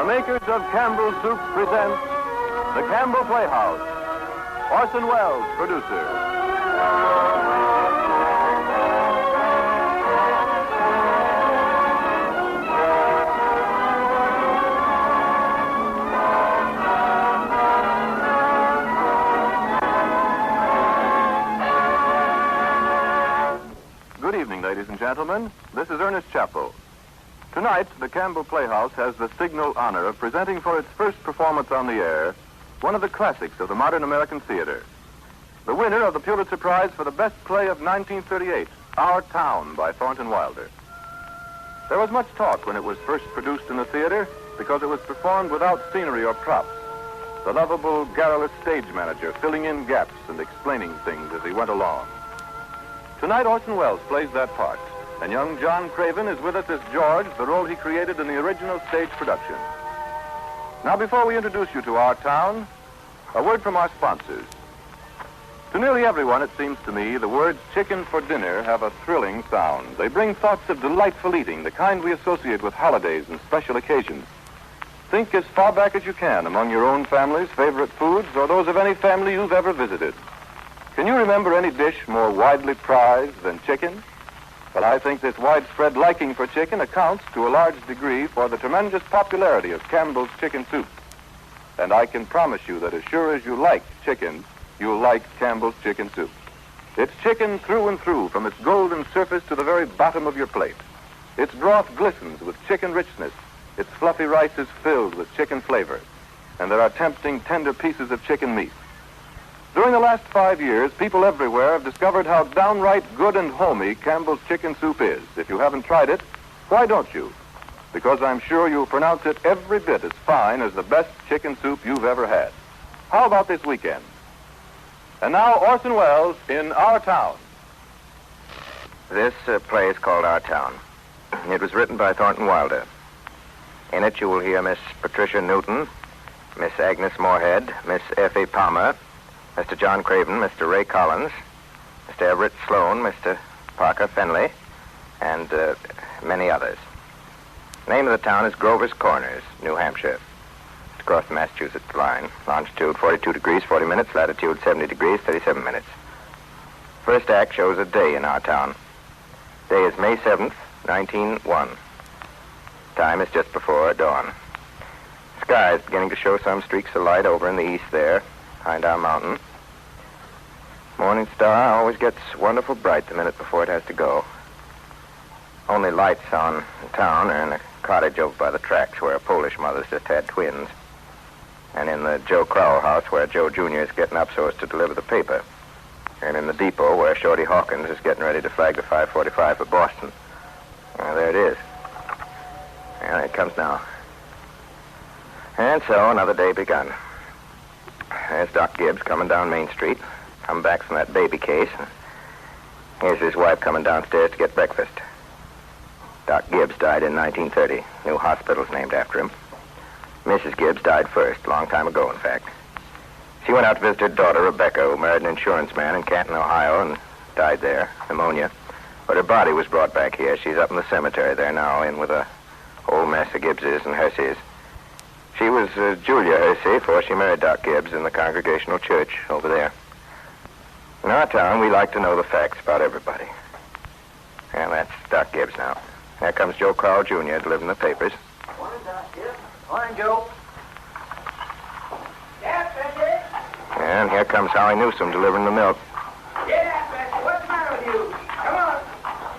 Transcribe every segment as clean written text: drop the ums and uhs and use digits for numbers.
The makers of Campbell Soup present the Campbell Play Hose. Orson Wells, producer. Good evening, ladies and gentlemen. This is Ernest Chappell. Tonight, the Campbell Playhouse has the signal honor of presenting for its first performance on the air one of the classics of the modern American theater. The winner of the Pulitzer Prize for the best play of 1938, Our Town by Thornton Wilder. There was much talk when it was first produced in the theater because it was performed without scenery or props. The lovable, garrulous stage manager filling in gaps and explaining things as he went along. Tonight, Orson Wells plays that part, and young John Craven is with us as George, the role he created in the original stage production. Now, before we introduce you to Our Town, a word from our sponsors. To nearly everyone, it seems to me, the words chicken for dinner have a thrilling sound. They bring thoughts of delightful eating, the kind we associate with holidays and special occasions. Think as far back as you can among your own family's favorite foods or those of any family you've ever visited. Can you remember any dish more widely prized than chicken? Well, I think this widespread liking for chicken accounts to a large degree for the tremendous popularity of Campbell's chicken soup. And I can promise you that as sure as you like chicken, you'll like Campbell's chicken soup. It's chicken through and through, from its golden surface to the very bottom of your plate. Its broth glistens with chicken richness. Its fluffy rice is filled with chicken flavor. And there are tempting, tender pieces of chicken meat. During the last 5 years, people everywhere have discovered how downright good and homey Campbell's chicken soup is. If you haven't tried it, why don't you? Because I'm sure you'll pronounce it every bit as fine as the best chicken soup you've ever had. How about this weekend? And now, Orson Wells in Our Town. This play is called Our Town. It was written by Thornton Wilder. In it, you will hear Miss Patricia Newton, Miss Agnes Moorehead, Miss Effie Palmer, Mr. John Craven, Mr. Ray Collins, Mr. Everett Sloan, Mr. Parker Fenley, and many others. The name of the town is Grover's Corners, New Hampshire. It's across the Massachusetts line. Longitude 42 degrees, 40 minutes, latitude 70 degrees, 37 minutes. First act shows a day in our town. Day is May 7th, 1901. Time is just before dawn. The sky is beginning to show some streaks of light over in the east there, behind our mountain. Morning star always gets wonderful bright the minute before it has to go. Only lights on in town are in a cottage over by the tracks where a Polish mother's just had twins. And in the Joe Crowell house where Joe Jr. is getting up so as to deliver the paper. And in the depot where Shorty Hawkins is getting ready to flag the 545 for Boston. There it is. Yeah, it comes now. And so another day begun. There's Doc Gibbs coming down Main Street, come back from that baby case. Here's his wife coming downstairs to get breakfast. Doc Gibbs died in 1930. New hospital's named after him. Mrs. Gibbs died first, a long time ago, in fact. She went out to visit her daughter, Rebecca, who married an insurance man in Canton, Ohio, and died there, pneumonia. But her body was brought back here. She's up in the cemetery there now, in with a whole mess of Gibbses and Herseys. She was Julia Hersey before she married Doc Gibbs in the Congregational Church over there. In our town, we like to know the facts about everybody. And that's Doc Gibbs now. Here comes Joe Crowell, Jr., delivering the papers. Morning, Doc Gibbs. Morning, Joe. Yes, Bessie. And here comes Howie Newsom delivering the milk. Yes, Bessie. What's the matter with you? Come on.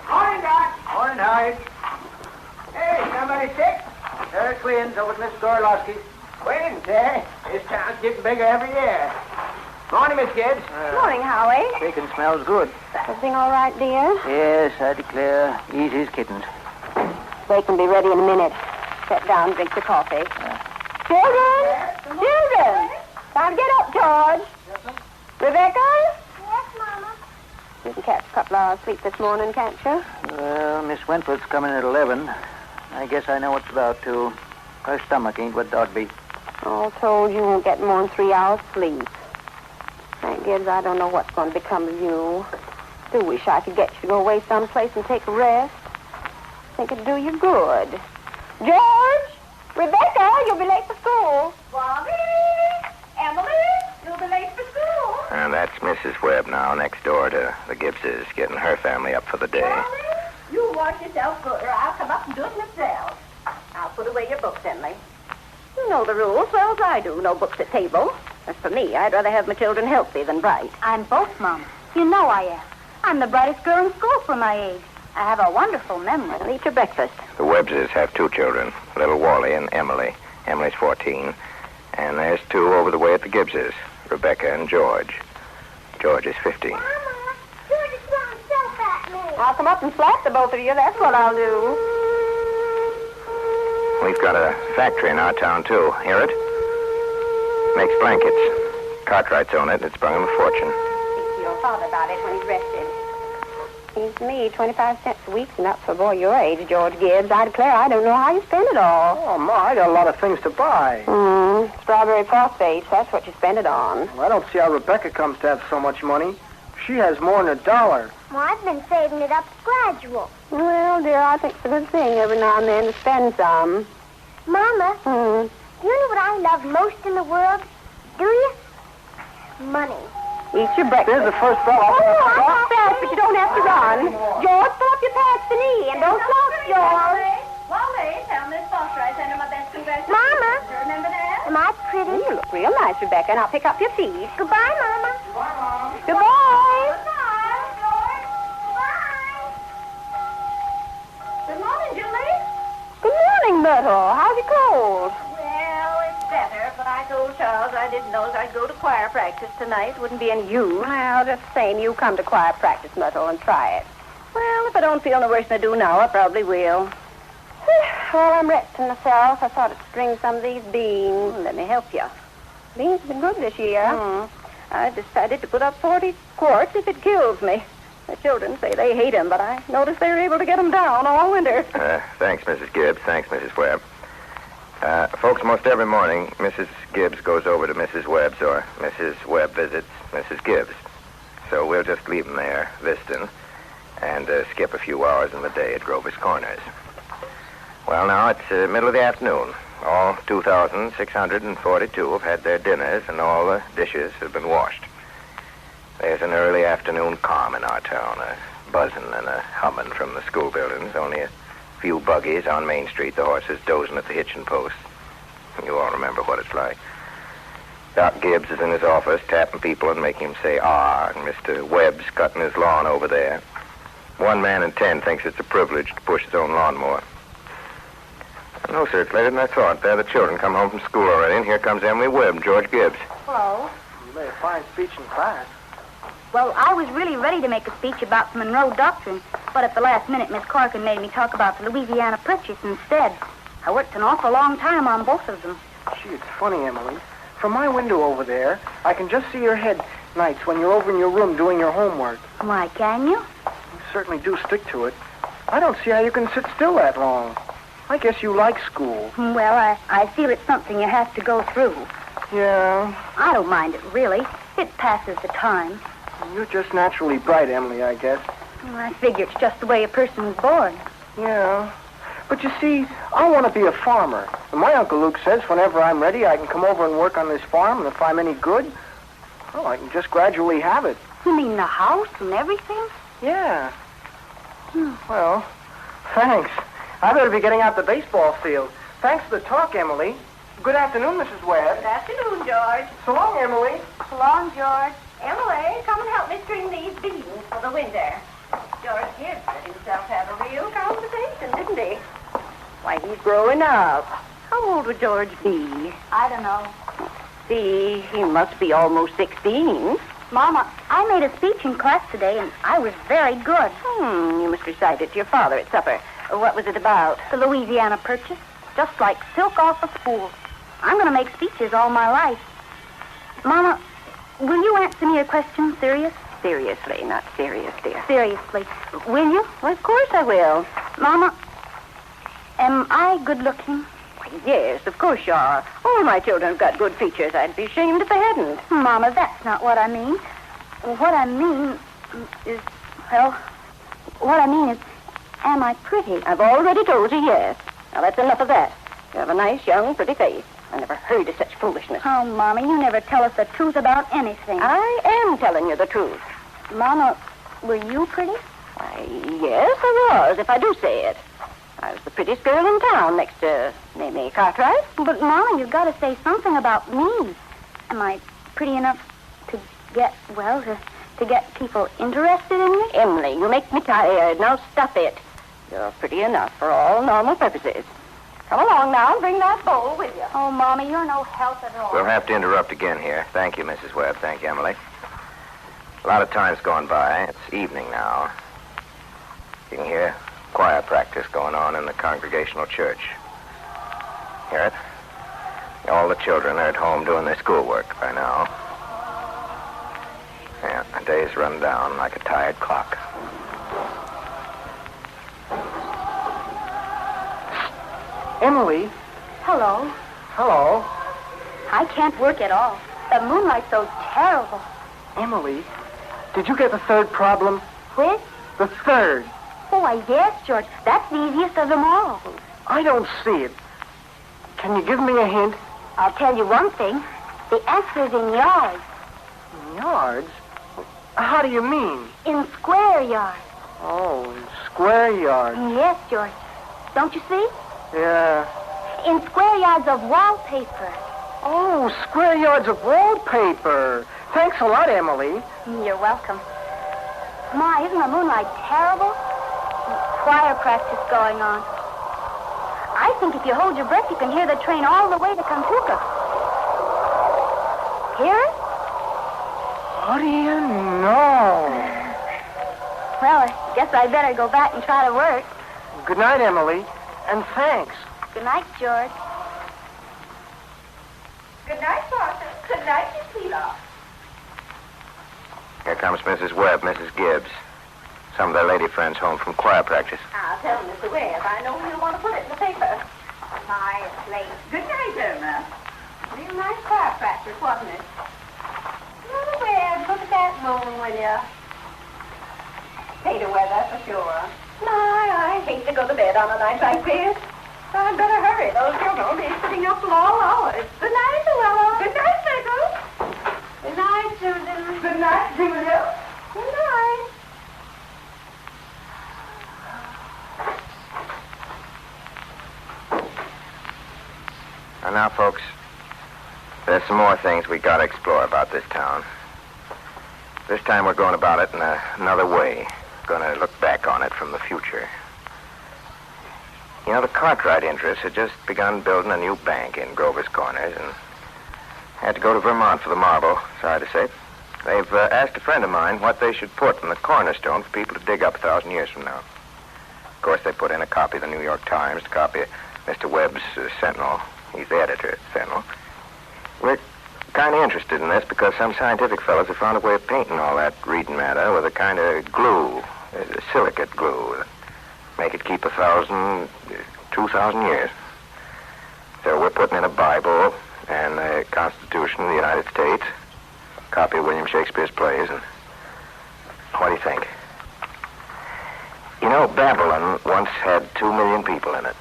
Morning, Doc. Morning, Howie. Hey, somebody sick? There are twins over at Miss Gorlowski's. Twins, eh? This town's getting bigger every year. Morning, Miss Gibbs. Morning, Howie. Bacon smells good. Everything all right, dear? Yes, I declare. Easy as kittens. They can be ready in a minute. Sit down, drink your coffee. Children! Yes, Children! Time to get up, George. Yes, Rebecca? Yes, Mama. You can catch a couple hours sleep this morning, can't you? Well, Miss Wentworth's coming at 11. I guess I know what's about, too. Her stomach ain't what it ought to be. All told, you won't get more than 3 hours sleep. Thank Gibbs, I don't know what's going to become of you. Do wish I could get you to go away someplace and take a rest. Think it'd do you good. George! Rebecca! Oh, you'll be late for school. Bobby! Emily! You'll be late for school. And that's Mrs. Webb now, next door to the Gibbses, getting her family up for the day. Bobby, you wash yourself good, or I'll come up and do it myself. I'll put away your books, Emily. You know the rules well as I do. No books at table. As for me, I'd rather have my children healthy than bright. I'm both, Mom. You know I am. I'm the brightest girl in school for my age. I have a wonderful memory. Well, eat your breakfast. The Webbses have 2 children, little Wally and Emily. Emily's 14. And there's 2 over the way at the Gibbses, Rebecca and George. George is 15. Mama, George is throwing soap at me. I'll come up and slap the both of you. That's what I'll do. We've got a factory in our town, too. Hear it? Makes blankets. Cartwrights own it, and it's brought him a fortune. Speak to your father about it when he's rested. Seems to me 25 cents a week's enough for a boy your age, George Gibbs. I declare I don't know how you spend it all. Oh, Ma, I got a lot of things to buy. Strawberry phosphates, that's what you spend it on. Well, I don't see how Rebecca comes to have so much money. She has more than $1. Well, I've been saving it up gradual. Well, dear, I think it's a good thing every now and then to spend some. Mama, do you know what I love most in the world? Do you? Money. Eat your breakfast. There's the first bell. Oh, I'm not fast, but you don't have to run. George, pull up your pants the knee and don't slouch, George. Wally, tell Miss Foster I send her my best congratulations. Mama. Do you remember that? Am I pretty? You look real nice, Rebecca, and I'll pick up your feet. Goodbye, Mama. Goodbye. Goodbye, George. Goodbye. Good morning, Julie. Good morning, Myrtle. How's your cold? Well, it's better, but I told Charles I didn't know I'd go to choir practice tonight. Wouldn't be any use. Well, just the same, you come to choir practice, Myrtle, and try it. Well, if I don't feel no worse than I do now, I probably will. Well, I'm resting myself. I thought I'd string some of these beans. Let me help you. Beans have been good this year. I decided to put up 40 quarts if it kills me. The children say they hate 'em, but I notice they're able to get 'em down all winter. Thanks, Mrs. Gibbs. Thanks, Mrs. Webb. Folks, most every morning, Mrs. Gibbs goes over to Mrs. Webb's, or Mrs. Webb visits Mrs. Gibbs. So we'll just leave 'em there, visiting, and skip a few hours in the day at Grover's Corners. Well, now it's middle of the afternoon. All 2,642 have had their dinners, and all the dishes have been washed. There's an early afternoon calm in our town, a buzzing and a humming from the school buildings, only a few buggies on Main Street, the horses dozing at the hitching posts. You all remember what it's like. Doc Gibbs is in his office tapping people and making them say, ah, and Mr. Webb's cutting his lawn over there. 1 man in 10 thinks it's a privilege to push his own lawnmower. No, sir, it's later than I thought. There the children come home from school already, and here comes Emily Webb and George Gibbs. Hello. You made a fine speech in class. Well, I was really ready to make a speech about the Monroe Doctrine, but at the last minute, Miss Corkin made me talk about the Louisiana Purchase instead. I worked an awful long time on both of them. Gee, it's funny, Emily. From my window over there, I can just see your head nights when you're over in your room doing your homework. Why, can you? You certainly do stick to it. I don't see how you can sit still that long. I guess you like school. Well, I feel it's something you have to go through. Yeah. I don't mind it, really. It passes the time. You're just naturally bright, Emily, I guess. Well, I figure it's just the way a person's born. Yeah. But you see, I want to be a farmer. And my Uncle Luke says whenever I'm ready, I can come over and work on this farm, and if I'm any good, well, I can just gradually have it. You mean the house and everything? Yeah. Well, thanks. I better be getting out the baseball field. Thanks for the talk, Emily. Good afternoon, Mrs. Webb. Good afternoon, George. So long, Emily. So long, George. Emily, come and help me string these beans for the winter. George Gibbs let himself have a real conversation, didn't he? Why, he's growing up. How old would George be? I don't know. See, he must be almost 16. Mama, I made a speech in class today, and I was very good. You must recite it to your father at supper. What was it about? The Louisiana Purchase, just like silk off a spool. I'm going to make speeches all my life. Mama, will you answer me a question serious? Seriously, not serious, dear. Seriously. Will you? Well, of course I will. Mama, am I good-looking? Why, yes, of course you are. All my children have got good features. I'd be ashamed if they hadn't. Mama, that's not what I mean. What I mean is, am I pretty? I've already told you yes. Now, that's enough of that. You have a nice, young, pretty face. I never heard of such foolishness. Oh, Mama, you never tell us the truth about anything. I am telling you the truth. Mama, were you pretty? Why, yes, I was, if I do say it. I was the prettiest girl in town next to Mamie Cartwright. But, Mama, you've got to say something about me. Am I pretty enough to get, well, to get people interested in me? Emily, you make me tired. Now stop it. You're pretty enough for all normal purposes. Come along now and bring that bowl with you. Oh, Mama, you're no help at all. We'll have to interrupt again here. Thank you, Mrs. Webb. Thank you, Emily. A lot of time's gone by. It's evening now. You can hear choir practice going on in the Congregational Church. Hear it? All the children are at home doing their schoolwork by now. Yeah, the days run down like a tired clock. Emily. Hello. Hello. I can't work at all. The moonlight's so terrible. Emily, did you get the third problem? Which? The third. Oh, I guess, George. That's the easiest of them all. I don't see it. Can you give me a hint? I'll tell you one thing. The answer's in yards. Yards? How do you mean? In square yards. Oh, square yards. Yes, George. Don't you see? Yeah. In square yards of wallpaper. Oh, square yards of wallpaper. Thanks a lot, Emily. You're welcome. My, isn't the moonlight terrible? Choir practice going on. I think if you hold your breath, you can hear the train all the way to Kantuka. Hear it? What do you know? Well, I guess I better go back and try to work. Good night, Emily. And thanks. Good night, George. Good night, Parson. Good night, Miss Wheelock. Here comes Mrs. Webb, Mrs. Gibbs. Some of their lady friends home from choir practice. I'll tell Mr. Webb. I know he'll want to put it in the paper. My, it's late. Good night, Irma. Real nice choir practice, wasn't it? Mr. Webb, look at that moon, will you? Hater weather, for sure. My, I hate to go to bed on a night like this. I'd better hurry. Those children will be sitting up till all hours. Good night, Luella. Good night, Pickles. Good night, Susan. Good night, Julia. Good night. And now, folks, there's some more things we got to explore about this town. This time we're going about it in another way. Going to look back on it from the future. You know, the Cartwright interests had just begun building a new bank in Grover's Corners and had to go to Vermont for the marble, sorry to say. They've asked a friend of mine what they should put in the cornerstone for people to dig up 1,000 years from now. Of course, they put in a copy of the New York Times, a copy of Mr. Webb's Sentinel. He's the editor at Sentinel. We're kind of interested in this because some scientific fellows have found a way of painting all that reading matter with a kind of glue, a silicate glue, that make it keep 1,000, 2,000 years. So we're putting in a Bible and the Constitution of the United States, a copy of William Shakespeare's plays, and what do you think? You know, Babylon once had 2 million people in it.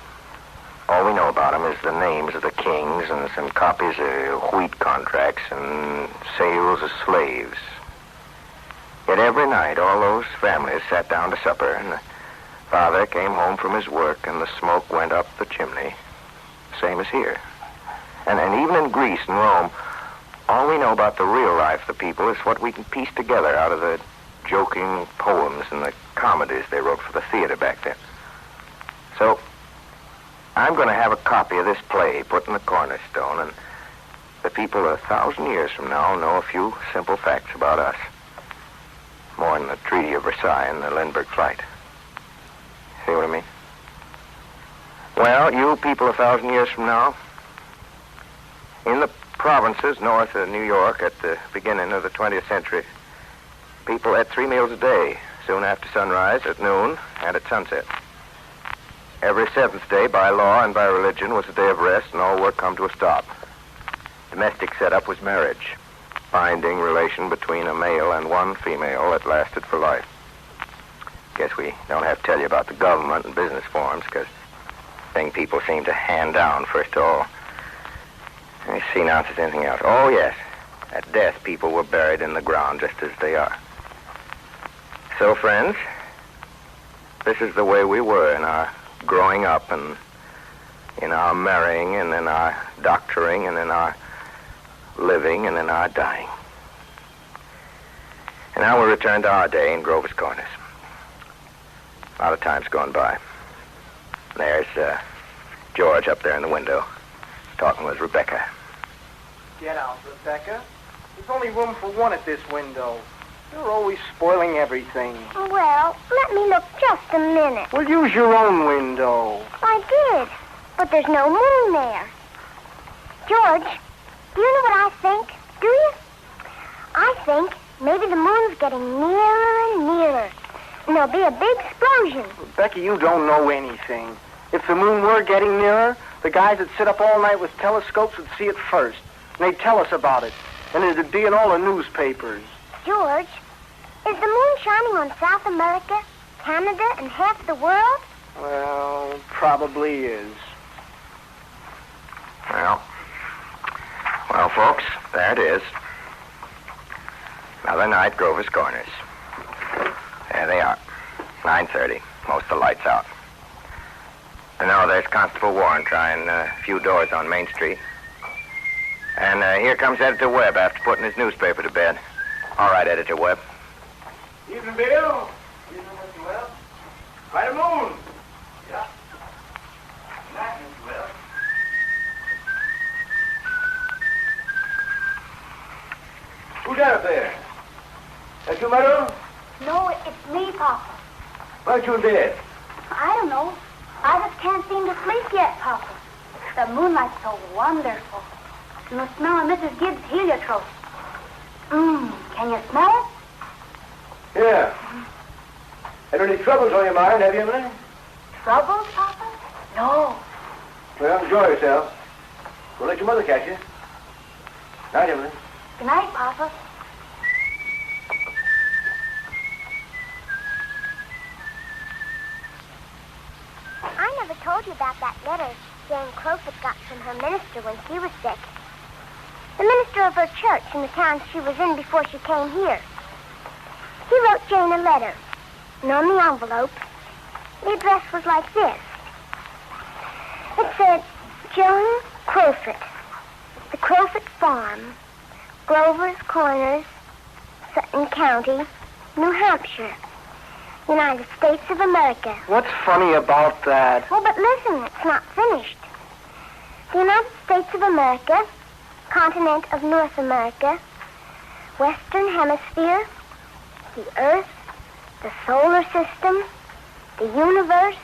All we know about them is the names of the kings and some copies of wheat contracts and sales of slaves. Yet every night, all those families sat down to supper, and the father came home from his work, and the smoke went up the chimney, same as here. And even in Greece and Rome, all we know about the real life of the people is what we can piece together out of the joking poems and the comedies they wrote for the theater back then. So I'm going to have a copy of this play put in the cornerstone, and the people 1,000 years from now know a few simple facts about us. More than the Treaty of Versailles and the Lindbergh flight. See what I mean? Well, you people 1,000 years from now, in the provinces north of New York at the beginning of the 20th century, people ate 3 meals a day, soon after sunrise, at noon, and at sunset. Every 7th day, by law and by religion, was a day of rest, and all work come to a stop. Domestic setup was marriage, binding relation between a male and one female that lasted for life. Guess we don't have to tell you about the government and business forms, because thing people seem to hand down first of all. Let me see now if there's anything else. Oh, yes. At death, people were buried in the ground just as they are. So, friends, this is the way we were in our growing up and in our marrying and in our doctoring and in our living and in our dying. And now we'll return to our day in Grover's Corners. A lot of time's gone by. There's George up there in the window talking with Rebecca. Get out, Rebecca. There's only room for one at this window. You're always spoiling everything. Well, let me look just a minute. Well, use your own window. I did, but there's no moon there. George, do you know what I think? Do you? I think maybe the moon's getting nearer and nearer. And there'll be a big explosion. Rebecca, you don't know anything. If the moon were getting nearer, the guys that sit up all night with telescopes would see it first. And they'd tell us about it. And it'd be in all the newspapers. George, is the moon shining on South America, Canada, and half the world? Well, probably is. Well, folks, there it is. Another night, Grover's Corners. There they are. 9:30. Most of the lights out. I know there's Constable Warren trying a few doors on Main Street. And here comes Editor Webb after putting his newspaper to bed. All right, Editor Webb. Evening, Bill. Evening, Mr. Wells. Quite a moon. Yeah. Good night, Mr. Wells. Who's that up there? That you, Myrtle? No, it's me, Papa. Why aren't you in bed? I don't know. I just can't seem to sleep yet, Papa. The moonlight's so wonderful. And the smell of Mrs. Gibbs' heliotrope. Can you smell it? Yeah. Had any troubles on your mind, have you, Emily? Troubles, Papa? No. Well, enjoy yourself. Don't let your mother catch you. Night, Emily. Good night, Papa. I never told you about that letter Jane Crowfoot got from her minister when she was sick. The minister of her church in the town she was in before she came here. He wrote Jane a letter, and on the envelope, the address was like this. It said, Joan Crowfoot, the Crowfoot Farm, Grover's Corners, Sutton County, New Hampshire, United States of America. What's funny about that? Oh, but listen, it's not finished. The United States of America, continent of North America, Western Hemisphere, the Earth, the solar system, the universe,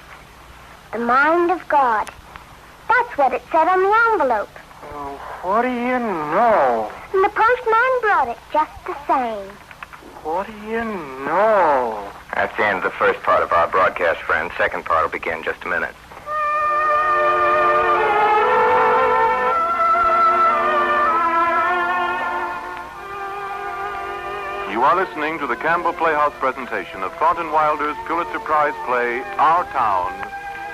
the mind of God. That's what it said on the envelope. Oh, what do you know? And the postman brought it just the same. What do you know? That's the end of the first part of our broadcast, friends. Second part will begin in just a minute. You are listening to the Campbell Playhouse presentation of Thornton Wilder's Pulitzer Prize play, Our Town,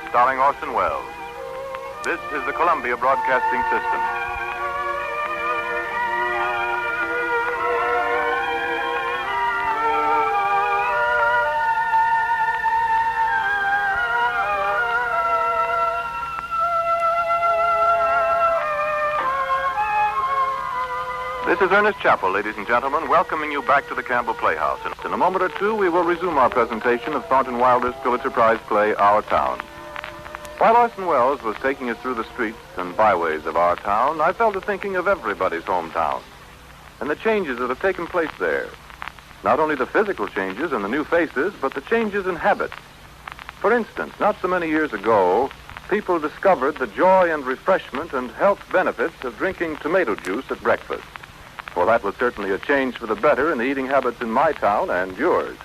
starring Orson Wells. This is the Columbia Broadcasting System. This is Ernest Chappell, ladies and gentlemen, welcoming you back to the Campbell Playhouse. In a moment or two, we will resume our presentation of Thornton Wilder's Pulitzer Prize play, Our Town. While Orson Wells was taking us through the streets and byways of our town, I fell to thinking of everybody's hometown and the changes that have taken place there. Not only the physical changes and the new faces, but the changes in habits. For instance, not so many years ago, people discovered the joy and refreshment and health benefits of drinking tomato juice at breakfast. Well, that was certainly a change for the better in the eating habits in my town and yours.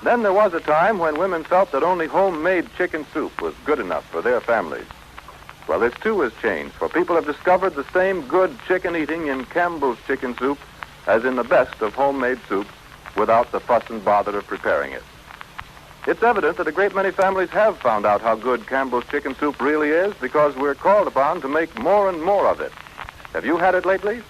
Then there was a time when women felt that only homemade chicken soup was good enough for their families. Well, this too has changed, for people have discovered the same good chicken eating in Campbell's chicken soup as in the best of homemade soups without the fuss and bother of preparing it. It's evident that a great many families have found out how good Campbell's chicken soup really is because we're called upon to make more and more of it. Have you had it lately?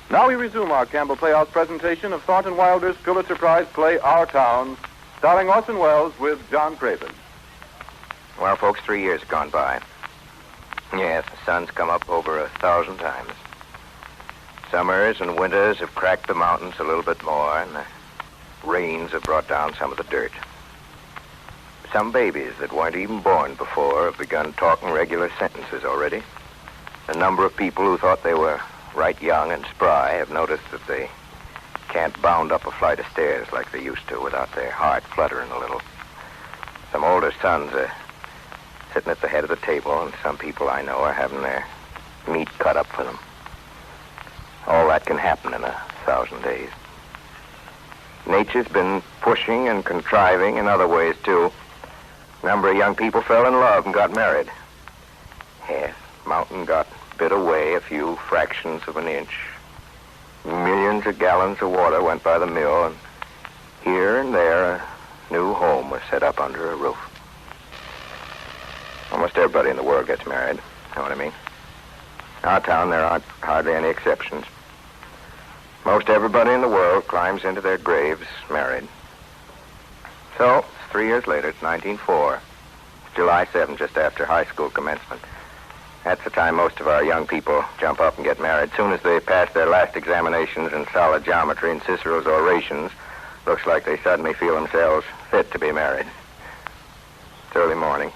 Now we resume our Campbell Playhouse presentation of Thornton Wilder's Pulitzer Prize play Our Town, starring Orson Wells with John Craven. Well, folks, 3 years have gone by. Yes, the sun's come up over 1,000 times. Summers and winters have cracked the mountains a little bit more, and the rains have brought down some of the dirt. Some babies that weren't even born before have begun talking regular sentences already. A number of people who thought they were right young and spry have noticed that they can't bound up a flight of stairs like they used to without their heart fluttering a little. Some older sons are sitting at the head of the table, and some people I know are having their meat cut up for them. All that can happen in 1,000 days. Nature's been pushing and contriving in other ways, too. A number of young people fell in love and got married. Yes, mountain got bit away a few fractions of an inch. Millions of gallons of water went by the mill, and here and there a new home was set up under a roof. Almost everybody in the world gets married, know what I mean? Our town, there aren't hardly any exceptions. Most everybody in the world climbs into their graves married. So, it's 3 years later, it's 1904. It's July 7th, just after high school commencement. That's the time most of our young people jump up and get married. Soon as they pass their last examinations in solid geometry and Cicero's orations, looks like they suddenly feel themselves fit to be married. It's early morning.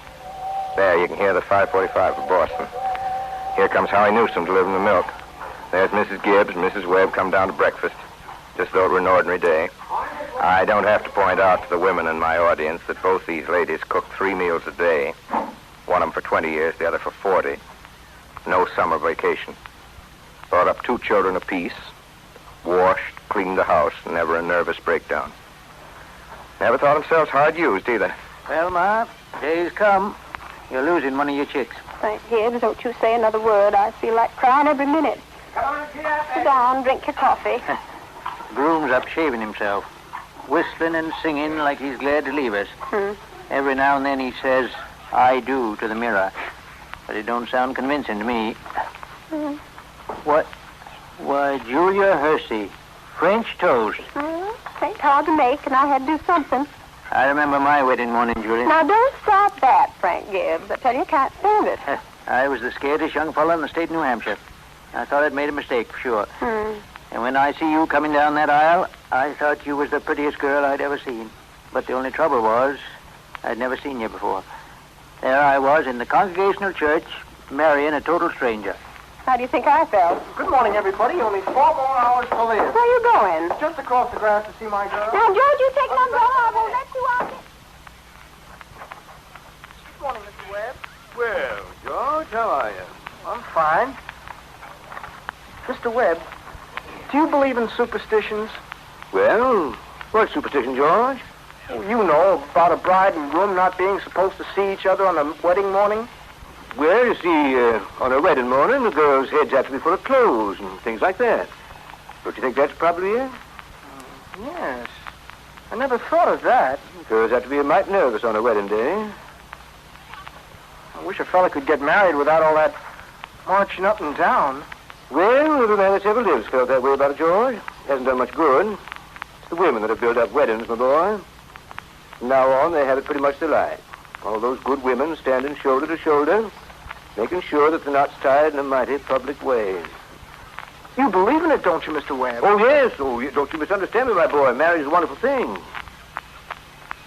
There, you can hear the 545 of Boston. Here comes Howie Newsom delivering the milk. There's Mrs. Gibbs and Mrs. Webb come down to breakfast, just though it were an ordinary day. I don't have to point out to the women in my audience that both these ladies cook 3 meals a day. One of them for 20 years, the other for 40. No summer vacation. Brought up 2 children apiece. Washed, cleaned the house, never a nervous breakdown. Never thought themselves hard used either. Well, Ma, day's come. You're losing one of your chicks. Thank Gibbs, don't you say another word. I feel like crying every minute. Come on, Sit down, drink your coffee. Groom's up shaving himself, whistling and singing like he's glad to leave us. Every now and then he says, "I do," to the mirror. But it don't sound convincing to me. What? Why, Julia Hersey, French toast. Ain't hard to make, and I had to do something. I remember my wedding morning, Julia. Now, don't stop that, Frank Gibbs. I tell you, can't stand it. I was the scaredest young fellow in the state of New Hampshire. I thought I'd made a mistake, for sure. And when I see you coming down that aisle, I thought you was the prettiest girl I'd ever seen. But the only trouble was, I'd never seen you before. There I was in the Congregational Church, marrying a total stranger. How do you think I felt? Good morning, everybody. Only 4 more hours to live. Where are you going? Just across the grass to see my girl. Now, George, you take an umbrella. I won't let you out. Good morning, Mr. Webb. Well, George, how are you? I'm fine. Mr. Webb, do you believe in superstitions? Well, what superstition, George? You know, about a bride and groom not being supposed to see each other on the wedding morning. Well, you see, on a wedding morning, the girls' heads have to be full of clothes and things like that. Don't you think that's probably it? Yes. I never thought of that. Girls have to be mighty nervous on a wedding day. I wish a fella could get married without all that marching up and down. Well, every man that's ever lived felt that way about it, George. Hasn't done much good. It's the women that have built up weddings, my boy. From now on, they have it pretty much their life. All those good women standing shoulder to shoulder, making sure that the knot's tied in a mighty public way. You believe in it, don't you, Mr. Webb? Oh, yes. Oh, don't you misunderstand me, my boy. Marriage is a wonderful thing.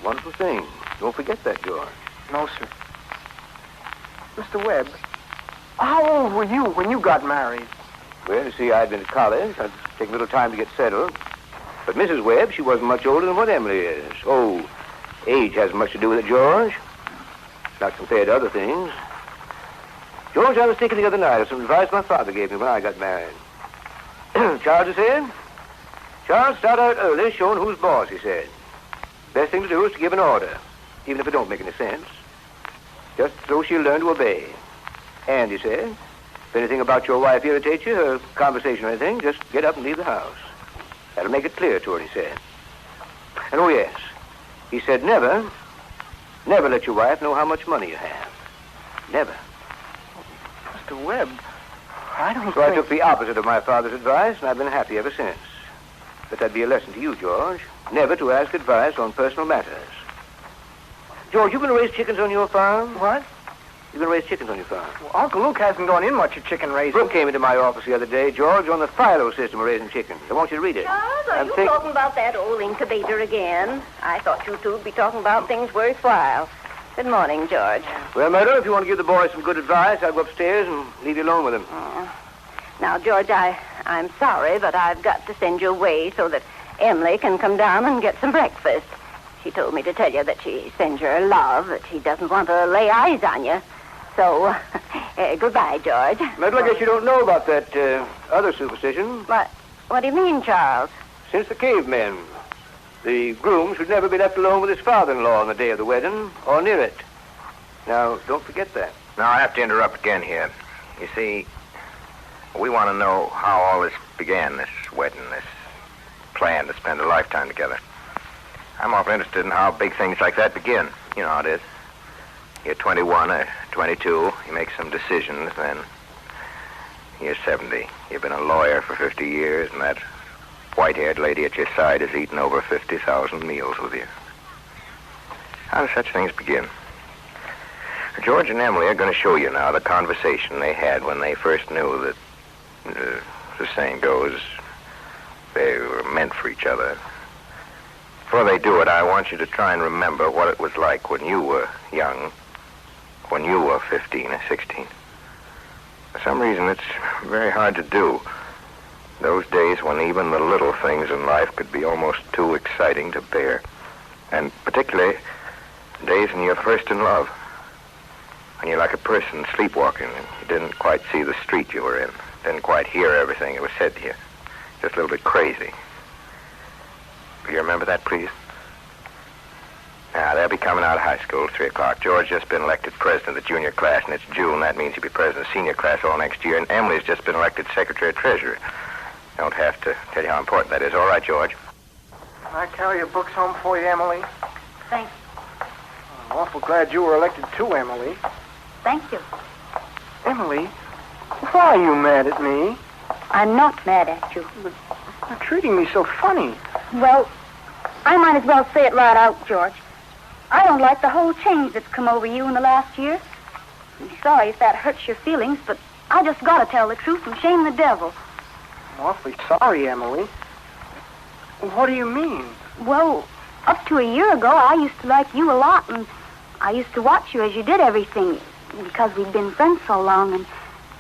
Wonderful thing. Don't forget that, George. No, sir. Mr. Webb, how old were you when you got married? Well, you see, I'd been at college. I'd taken a little time to get settled. But Mrs. Webb, she wasn't much older than what Emily is. Oh, age hasn't much to do with it, George. Not compared to other things. George, I was thinking the other night of some advice my father gave me when I got married. Charles, he said, Charles, start out early showing who's boss, he said. Best thing to do is to give an order, even if it don't make any sense. Just so she'll learn to obey. And, he said, if anything about your wife irritates you, or conversation or anything, just get up and leave the house. That'll make it clear to her, he said. And, oh, yes, He said, never let your wife know how much money you have. Never. Mr. Webb, I don't So I took the opposite of my father's advice, and I've been happy ever since. But that'd be a lesson to you, George. Never to ask advice on personal matters. George, you going to raise chickens on your farm? What? You going to raise chickens on your farm? Well, Uncle Luke hasn't gone in much of chicken raising. Oh. Brooke came into my office the other day, George, on the philo system of raising chickens. I want you to read it. Charles, are I'm you think- talking about that old incubator again? I thought you two would be talking about things worthwhile. Good morning, George. Well, Myrtle, if you want to give the boy some good advice, I'll go upstairs and leave you alone with him. Now, George, I'm sorry, but I've got to send you away so that Emily can come down and get some breakfast. She told me to tell you that she sends your love, that she doesn't want to lay eyes on you. So, goodbye, George. Myrtle, I guess you don't know about that other superstition. What do you mean, Charles? Since the cavemen, the groom should never be left alone with his father-in-law on the day of the wedding, or near it. Now, don't forget that. Now, I have to interrupt again here. You see, we want to know how all this began, this wedding, this plan to spend a lifetime together. I'm awfully interested in how big things like that begin. You know how it is. You're 21 or 22, you make some decisions, then you're 70. You've been a lawyer for 50 years, and that white-haired lady at your side has eaten over 50,000 meals with you. How do such things begin? George and Emily are going to show you now the conversation they had when they first knew that, the saying goes, they were meant for each other. Before they do it, I want you to try and remember what it was like when you were young, when you were 15 or 16. For some reason, it's very hard to do. Those days when even the little things in life could be almost too exciting to bear. And particularly, days when you're first in love. When you're like a person sleepwalking and you didn't quite see the street you were in. Didn't quite hear everything that was said to you. Just a little bit crazy. Do you remember that, please? Now, they'll be coming out of high school at 3 o'clock. George just been elected president of the junior class, and it's June. That means he'll be president of the senior class all next year. And Emily's just been elected secretary treasurer. Don't have to tell you how important that is. All right, George. Can I carry your books home for you, Emily? Thanks. I'm awful glad you were elected too, Emily. Thank you. Emily, why are you mad at me? I'm not mad at you. You're treating me so funny. Well, I might as well say it right out, George. I don't like the whole change that's come over you in the last year. I'm sorry if that hurts your feelings, but I just gotta tell the truth and shame the devil. I'm awfully sorry, Emily. What do you mean? Well, up to a year ago, I used to like you a lot, and I used to watch you as you did everything, because we'd been friends so long,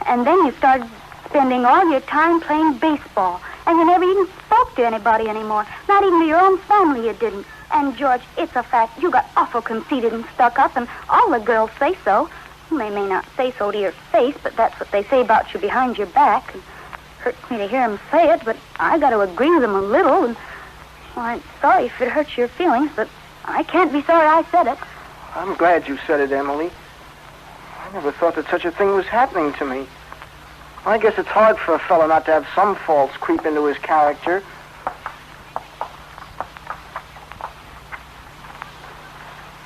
and then you started spending all your time playing baseball, and you never even spoke to anybody anymore, not even to your own family you didn't. And, George, it's a fact, you got awful conceited and stuck up, and all the girls say so. They may not say so to your face, but that's what they say about you behind your back. It hurts me to hear them say it, but I got to agree with them a little, and well, I'm sorry if it hurts your feelings, but I can't be sorry I said it. I'm glad you said it, Emily. I never thought that such a thing was happening to me. I guess it's hard for a fellow not to have some faults creep into his character.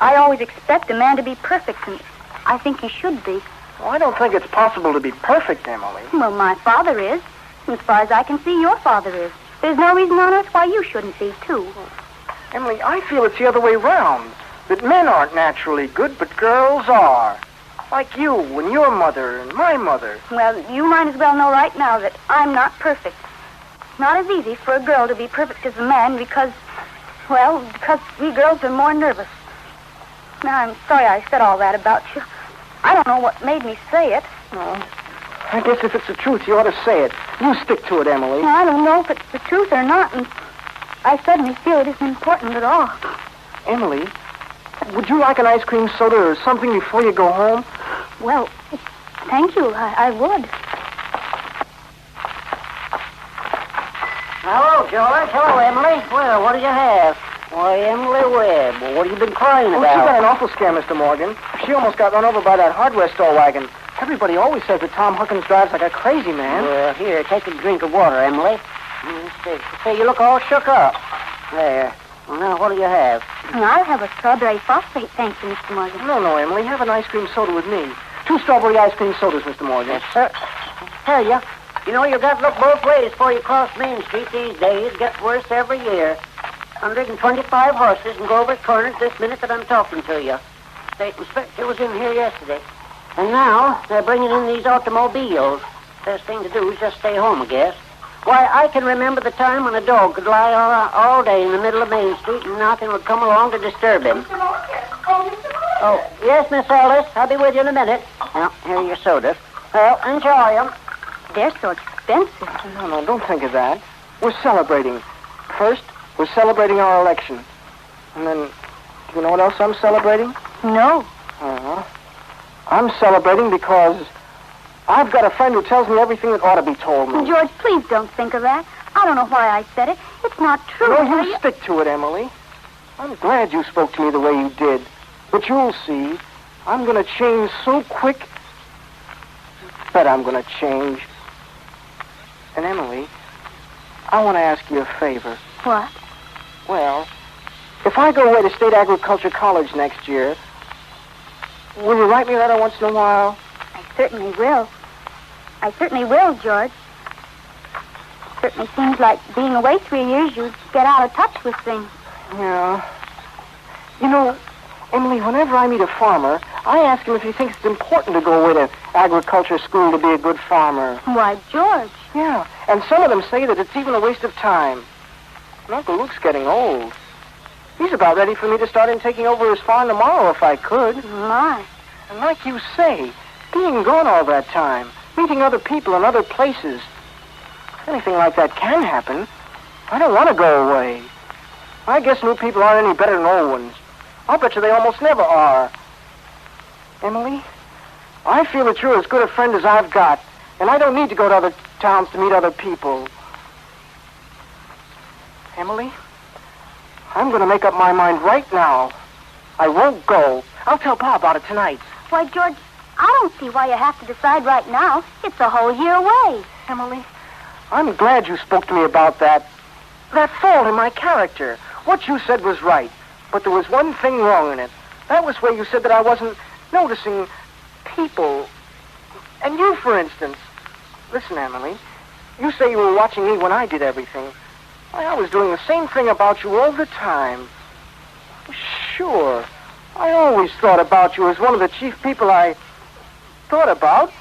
I always expect a man to be perfect, and I think he should be. Well, I don't think it's possible to be perfect, Emily. Well, my father is. As far as I can see, your father is. There's no reason on earth why you shouldn't be, too. Emily, I feel it's the other way round. That men aren't naturally good, but girls are. Like you and your mother and my mother. Well, you might as well know right now that I'm not perfect. It's not as easy for a girl to be perfect as a man because we girls are more nervous. Now, I'm sorry I said all that about you. I don't know what made me say it. No. I guess if it's the truth, you ought to say it. You stick to it, Emily. Well, I don't know if it's the truth or not, and I suddenly feel it isn't important at all. Emily, would you like an ice cream soda or something before you go home? Well, thank you. I would. Hello, George. Hello, Emily. Well, what do you have? Why, Emily Webb. Well, what have you been crying Oh, about? she got an awful scare, Mr. Morgan. She almost got run over by that hardware store wagon. Everybody always says that Tom Huckins drives like a crazy man. Well, here, take a drink of water, Emily. Let's see. Say, you look all shook up. There. Well, now, what do you have? I'll have a strawberry phosphate, thank you, Mr. Morgan. No, Emily. Have an ice cream soda with me. 2 strawberry ice cream sodas, Mr. Morgan. Yes, sir. Here you. You know, you've got to look both ways before you cross Main Street these days. It gets worse every year. 125 horses and go over corners this minute that I'm talking to you. State inspector was in here yesterday. And now they're bringing in these automobiles. Best thing to do is just stay home, I guess. Why, I can remember the time when a dog could lie all day in the middle of Main Street and nothing would come along to disturb him. Mr. Morgan. Oh, Mr. Morgan. Oh, yes, Miss Ellis. I'll be with you in a minute. Now, here are your sodas. Well, enjoy them. They're so expensive. No, don't think of that. We're celebrating. First, we're celebrating our election. And then, do you know what else I'm celebrating? No. I'm celebrating because I've got a friend who tells me everything that ought to be told me. George, please don't think of that. I don't know why I said it. It's not true. No, you stick to it, Emily. I'm glad you spoke to me the way you did. But you'll see, I'm going to change so quick. Bet I'm going to change. And Emily, I want to ask you a favor. What? Well, if I go away to State Agriculture College next year, will you write me a letter once in a while? I certainly will. I certainly will, George. Certainly seems like being away 3 years, you get out of touch with things. Yeah. You know, Emily, whenever I meet a farmer, I ask him if he thinks it's important to go away to agriculture school to be a good farmer. Why, George. Yeah, and some of them say that it's even a waste of time. And Uncle Luke's getting old. He's about ready for me to start in taking over his farm tomorrow if I could. My. And like you say, being gone all that time, meeting other people in other places, if anything like that can happen, I don't want to go away. I guess new people aren't any better than old ones. I'll bet you they almost never are. Emily, I feel that you're as good a friend as I've got, and I don't need to go to other towns to meet other people. Emily, I'm going to make up my mind right now. I won't go. I'll tell Pa about it tonight. Why, George, I don't see why you have to decide right now. It's a whole year away. Emily, I'm glad you spoke to me about that fault in my character. What you said was right, but there was one thing wrong in it. That was where you said that I wasn't noticing people. And you, for instance. Listen, Emily, you say you were watching me when I did everything. Why, I was doing the same thing about you all the time. Sure, I always thought about you as one of the chief people I thought about.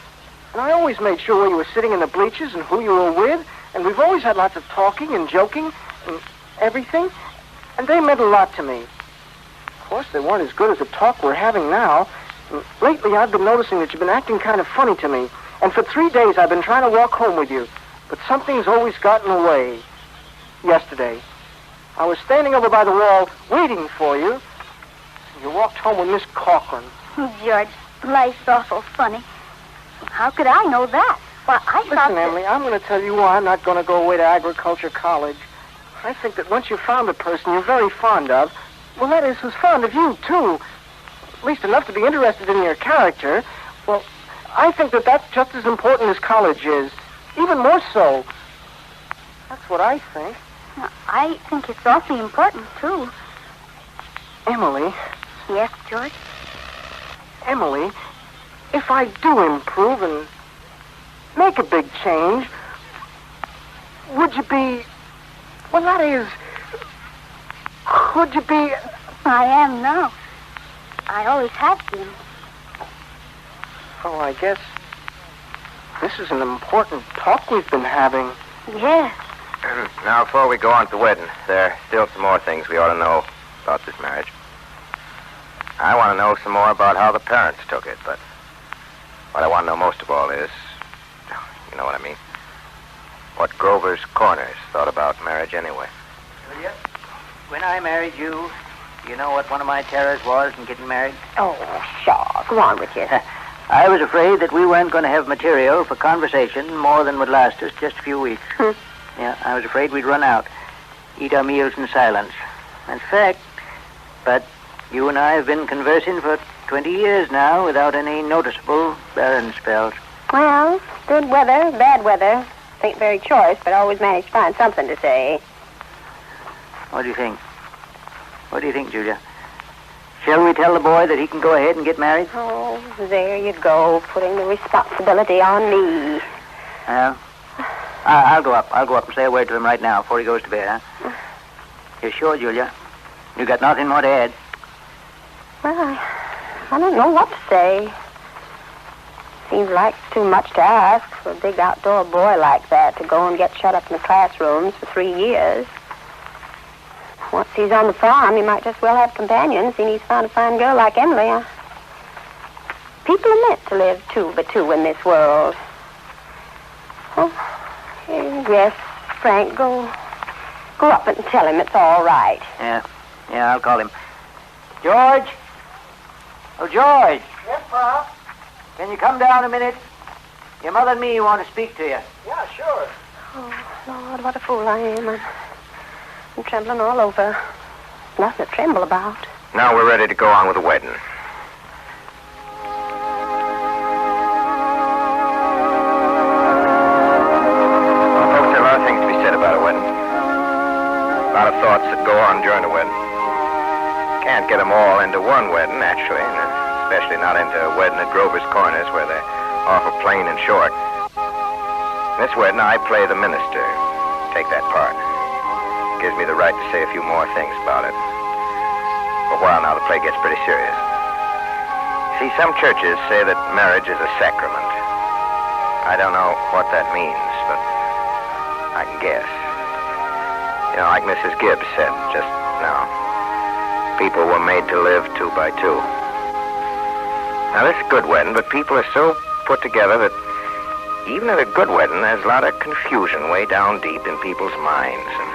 And I always made sure where you were sitting in the bleachers and who you were with. And we've always had lots of talking and joking and everything. And they meant a lot to me. Of course, they weren't as good as the talk we're having now. And lately, I've been noticing that you've been acting kind of funny to me. And for 3 days, I've been trying to walk home with you. But something's always gotten away. Yesterday, I was standing over by the wall waiting for you. You walked home with Miss Cochran. George, life's awful funny. How could I know that? Why, I thought Listen, Emily, I'm going to tell you why I'm not going to go away to agriculture college. I think that once you've found a person you're very fond of, well, that is, who's fond of you, too, at least enough to be interested in your character, well, I think that that's just as important as college is. Even more so. That's what I think. I think it's awfully important, too. Emily. Yes, George? Emily, if I do improve and make a big change, would you be... Well, that is... Could you be... I am now. I always have been. Oh, I guess this is an important talk we've been having. Yes. Now, before we go on to the wedding, there are still some more things we ought to know about this marriage. I want to know some more about how the parents took it, but what I want to know most of all is, you know what I mean, what Grover's Corners thought about marriage anyway. Julia, when I married you, you know what one of my terrors was in getting married? Oh, Shaw, go on with you. I was afraid that we weren't going to have material for conversation more than would last us just a few weeks. Yeah, I was afraid we'd run out, eat our meals in silence. In fact, but you and I have been conversing for 20 years now without any noticeable barren spells. Well, good weather, bad weather. Ain't very choice, but always manage to find something to say. What do you think? What do you think, Julia? Shall we tell the boy that he can go ahead and get married? Oh, there you go, putting the responsibility on me. I'll go up. I'll go up and say a word to him right now before he goes to bed, huh? You're sure, Julia? You got nothing more to add? Well, I don't know what to say. Seems like too much to ask for a big outdoor boy like that to go and get shut up in the classrooms for 3 years. Once he's on the farm, he might just well have companions, seeing he's found a fine girl like Emily. People are meant to live 2 by 2 in this world. Oh, yes, Frank, go up and tell him it's all right. Yeah, I'll call him. George? Oh, George. Yes, Pop? Can you come down a minute? Your mother and me want to speak to you. Yeah, sure. Oh, Lord, what a fool I am. I'm trembling all over. Nothing to tremble about. Now we're ready to go on with the wedding. Folks, there are a lot of things to be said about a wedding. A lot of thoughts that go on during a wedding. Can't get them all into one wedding, naturally, and especially not into a wedding at Grover's Corners where they're awful plain and short. In this wedding, I play the minister. Take that part. Gives me the right to say a few more things about it. For a while now, the play gets pretty serious. See, some churches say that marriage is a sacrament. I don't know what that means, but I can guess. You know, like Mrs. Gibbs said just now, people were made to live 2 by 2. Now, this is a good wedding, but people are so put together that even at a good wedding, there's a lot of confusion way down deep in people's minds. And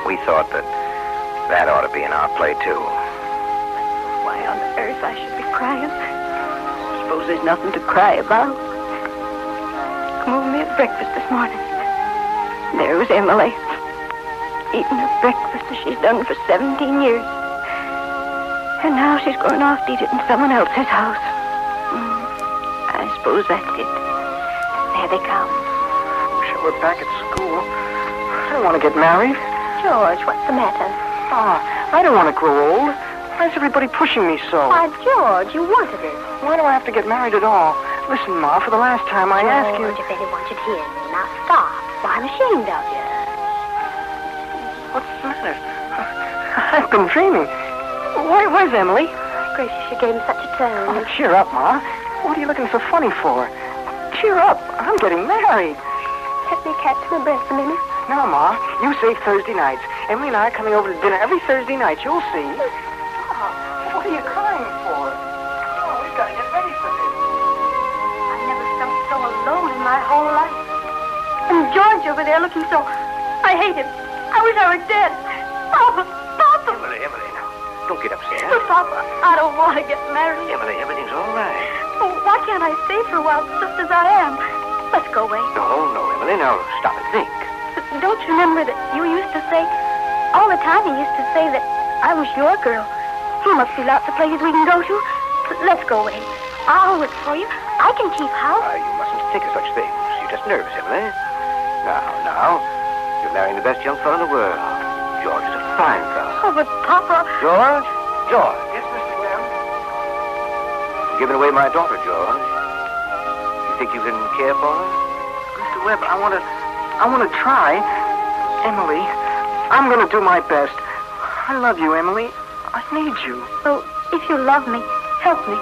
we thought that ought to be in our play, too. Why on earth I should be crying? Suppose there's nothing to cry about. Come over me at breakfast this morning. There was Emily, eating her breakfast as she's done for 17 years. And now she's going off to eat it in someone else's house. I suppose that's it. There they come. Wish I were back at school. I don't want to get married. George, what's the matter? I don't want to grow old. Why is everybody pushing me so? Why, George, you wanted it. Why do I have to get married at all? Listen, Ma, for the last time I ask you... George, if anyone should hear me, now stop. Why, I'm ashamed of you. What's the matter? I've been dreaming. Where's Emily? Gracious, you gave me such a turn. Oh, cheer up, Ma. What are you looking so funny for? Cheer up. I'm getting married. Let me catch my breath a minute. No, Ma. You save Thursday nights. Emily and I are coming over to dinner every Thursday night. You'll see. What are you crying for? Oh, we've got to get ready for this. I never felt so alone in my whole life. And George over there looking so... I hate him. I wish I were dead. Papa! Emily, now. Don't get upset. But, Papa, I don't want to get married. Emily, everything's all right. Oh, why can't I stay for a while just as I am? Let's go away. No, Emily, now stop and think. Don't you remember that you used to say... All the time you used to say that I was your girl. There must be lots of places we can go to. Let's go away. I'll work for you. I can keep house. You mustn't think of such things. You're just nervous, Emily. Now. You're marrying the best young fellow in the world. George is a fine fellow. Oh, but Papa... George? Yes, Mr. Webb? You're giving away my daughter, George. You think you can care for her? Mr. Webb, I want to try. Emily, I'm going to do my best. I love you, Emily. I need you. So, if you love me, help me.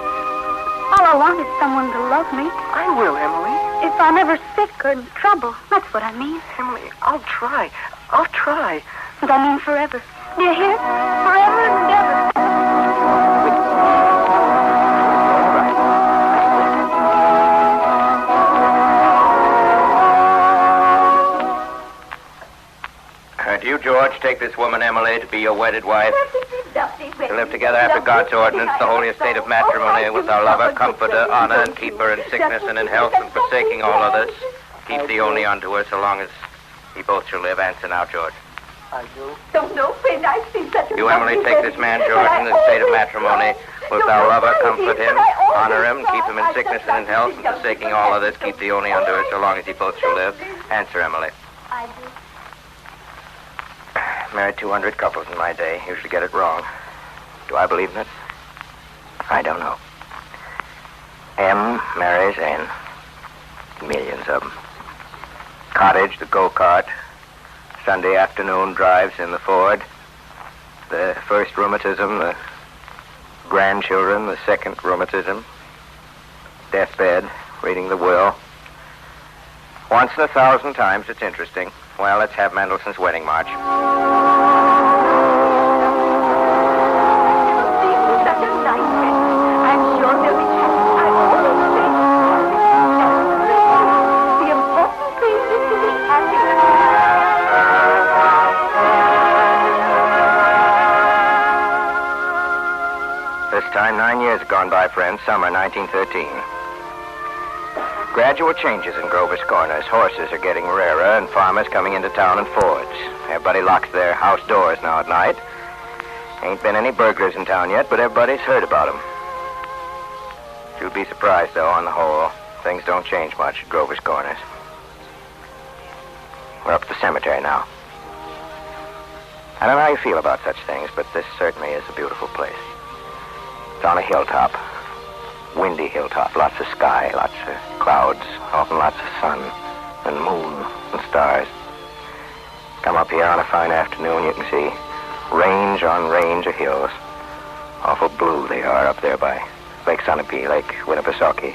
All I want is someone to love me. I will, Emily. If I'm ever sick or in trouble, that's what I mean. Emily, I'll try. I'll try. And I mean forever. Do you hear? Forever and ever. Do you, George, take this woman, Emily, to be your wedded wife? To live together after God's ordinance, the holy estate of matrimony, with our lover, comfort her, honor, and keep her in sickness and in health, and forsaking all others. Keep thee only unto her so long as ye both shall live. Answer now, George. I do. Don't know, friend. I've seen such a... You, Emily, take this man, George, in the state of matrimony. Wilt thou love her, comfort him, honor him, keep him in sickness and in health, and forsaking all others, keep thee only unto her so long as ye both shall live. Answer, Emily. I do. Married 200 couples in my day. Usually get it wrong. Do I believe in it? I don't know. M marries N. Millions of them. Cottage, the go-kart. Sunday afternoon drives in the Ford. The first rheumatism, the grandchildren, the second rheumatism. Deathbed, reading the will. Once in 1,000 times, it's interesting. Well, let's have Mendelssohn's Wedding March. This time, 9 years have gone by, friends. Summer 1913. Gradual changes in Grover's Corners. Horses are getting rarer, and farmers coming into town in Fords. Everybody locks their house doors now at night. Ain't been any burglars in town yet, but everybody's heard about them. You'd be surprised, though, on the whole. Things don't change much at Grover's Corners. We're up at the cemetery now. I don't know how you feel about such things, but this certainly is a beautiful place. It's on a hilltop. Windy hilltop. Lots of sky, lots of clouds, often lots of sun and moon and stars. Come up here on a fine afternoon, you can see range on range of hills. Awful blue they are up there by Lake Sunapee, Lake Winnipesaukee.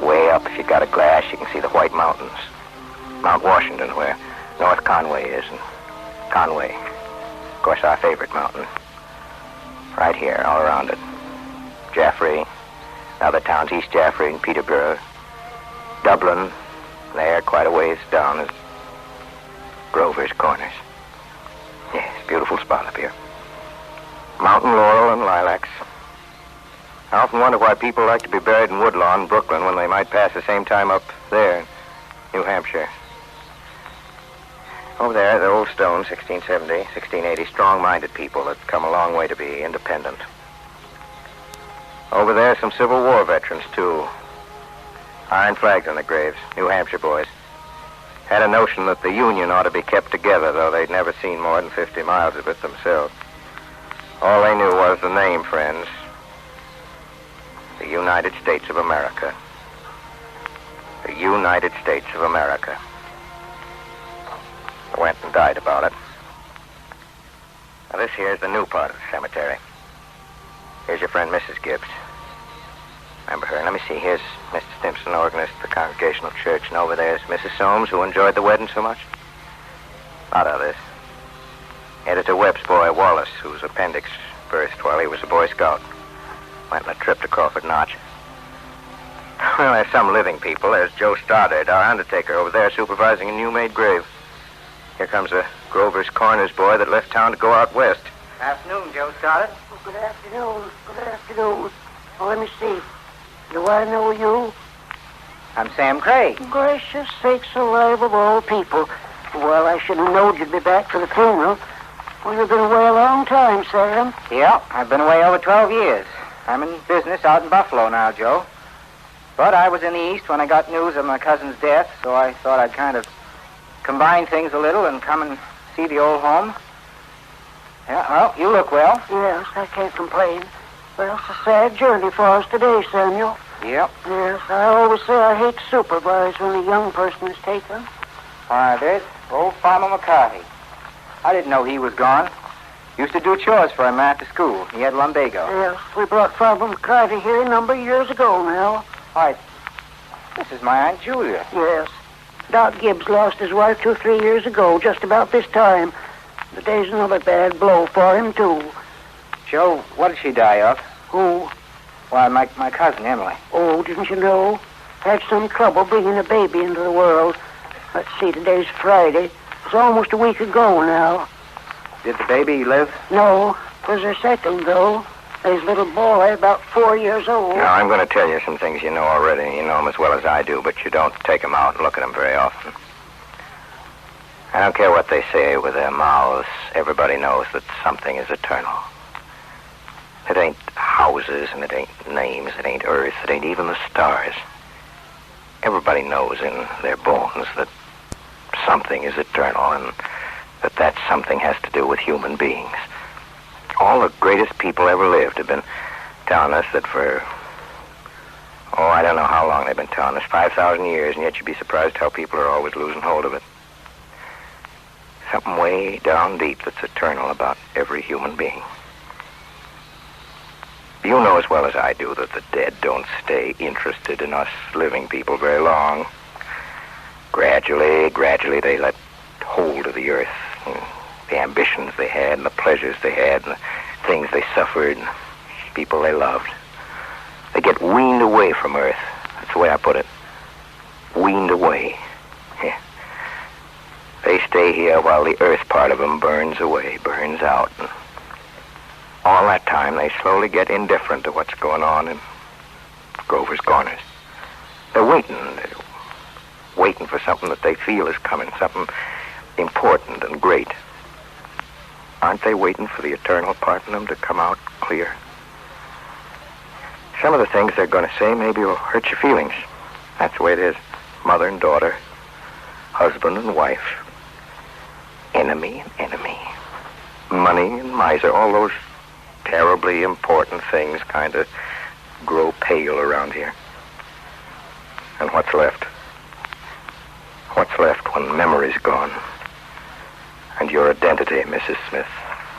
Way up, if you got a glass, you can see the White Mountains. Mount Washington, where North Conway is, and Conway, of course, our favorite mountain. Right here, all around it. Jaffrey, other towns, East Jaffrey and Peterborough. Dublin, there, quite a ways down, is Grover's Corners. Yes, beautiful spot up here. Mountain laurel and lilacs. I often wonder why people like to be buried in Woodlawn, Brooklyn, when they might pass the same time up there in New Hampshire. Over there, the old stone, 1670, 1680, strong-minded people that come a long way to be independent. Over there, some Civil War veterans, too. Iron flags on the graves, New Hampshire boys. Had a notion that the Union ought to be kept together, though they'd never seen more than 50 miles of it themselves. All they knew was the name, friends. The United States of America. The United States of America. Went and died about it. Now, this here's the new part of the cemetery. Here's your friend, Mrs. Gibbs. Remember her? Let me see. Here's Mr. Stimson, organist at the Congregational Church, and over there's Mrs. Soames, who enjoyed the wedding so much. A lot of this. Editor Webb's boy, Wallace, whose appendix burst while he was a Boy Scout. Went on a trip to Crawford Notch. Well, there's some living people. There's Joe Stoddard, our undertaker, over there supervising a new-made grave. Here comes a Grover's Corners boy that left town to go out west. Afternoon, Joe Stoddard. Oh, good afternoon. Good afternoon. Oh, let me see. Do I know you? I'm Sam Craig. Gracious sakes alive of all people. Well, I should have known you'd be back for the funeral. Well, you've been away a long time, Sam. Yeah, I've been away over 12 years. I'm in business out in Buffalo now, Joe. But I was in the East when I got news of my cousin's death, so I thought I'd kind of combine things a little and come and see the old home. Yeah, well, you look well. Yes, I can't complain. Well, it's a sad journey for us today, Samuel. Yep. Yes, I always say I hate to supervise when a young person is taken. Why, there's old Farmer McCarthy. I didn't know he was gone. Used to do chores for him after school. He had lumbago. Yes, we brought Farmer McCarthy here a number of years ago now. Why, this is my Aunt Julia. Yes. Doc Gibbs lost his wife 2-3 years ago, just about this time. Today's another bad blow for him, too. Joe, what did she die of? Who? Why, my cousin, Emily. Oh, didn't you know? Had some trouble bringing a baby into the world. Let's see, today's Friday. It's almost a week ago now. Did the baby live? No, it was her second, though. His little boy, about 4 years old. Now, I'm going to tell you some things you know already. You know them as well as I do, but you don't take them out and look at them very often. I don't care what they say with their mouths. Everybody knows that something is eternal. It ain't houses, and it ain't names, it ain't earth, it ain't even the stars. Everybody knows in their bones that something is eternal, and that something has to do with human beings. All the greatest people ever lived have been telling us that for, I don't know how long they've been telling us, 5,000 years, and yet you'd be surprised how people are always losing hold of it. Something way down deep that's eternal about every human being. You know as well as I do that the dead don't stay interested in us living people very long. Gradually, they let hold of the earth. The ambitions they had, and the pleasures they had, and the things they suffered, and people they loved. They get weaned away from Earth. That's the way I put it. Weaned away. Yeah. They stay here while the Earth part of them burns away, burns out. And all that time, they slowly get indifferent to what's going on in Grover's Corners. They're waiting for something that they feel is coming, something important and great. Aren't they waiting for the eternal part in them to come out clear? Some of the things they're going to say maybe will hurt your feelings. That's the way it is. Mother and daughter, husband and wife, enemy and enemy, money and miser, all those terribly important things kind of grow pale around here. And what's left? What's left when memory's gone? And your identity, Mrs. Smith.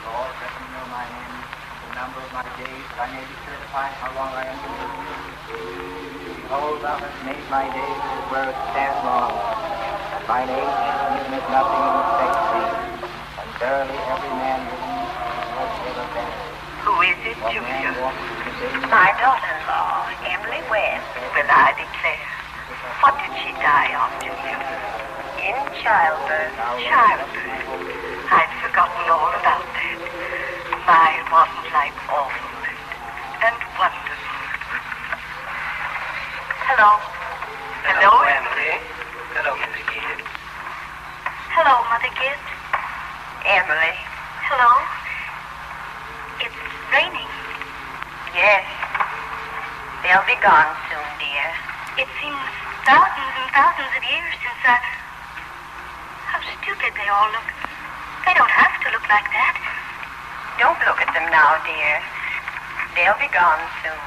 Lord, let me know my name, the number of my days, that I may be certified how long I am to live. Behold, thou hast made my days as it were stand long, and mine age even as nothing in respect to thee. And verily every man living was ever bent. Who is it, Julia? My daughter-in-law, Emily Webb, will I declare. What did she die of, Julia? In childbirth. Childbirth. I'd forgotten all about that. Mine wasn't like awful and wonderful. Hello. Hello, Emily. Hello, Mrs. Gibb. Hello, Mother Gibb. Emily. Hello. It's raining. Yes. They'll be gone soon, dear. It seems thousands and thousands of years since How stupid they all look. They don't have to look like that. Don't look at them now, dear. They'll be gone soon.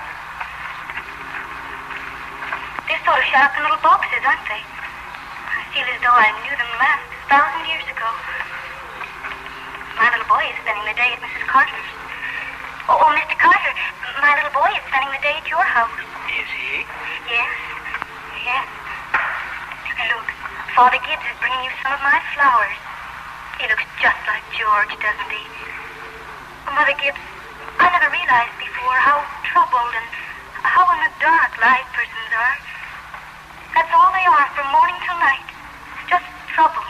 They're sort of sharp in little boxes, aren't they? I feel as though I knew them last 1,000 years ago. My little boy is spending the day at Mrs. Carter's. Oh, Mr. Carter, my little boy is spending the day at your house. Is he? Yes. Yes. Look, Father Gibbs is bringing you some of my flowers. He looks just like George, doesn't he? Mother Gibbs, I never realized before how troubled and how in the dark live persons are. That's all they are from morning till night. Just troubled.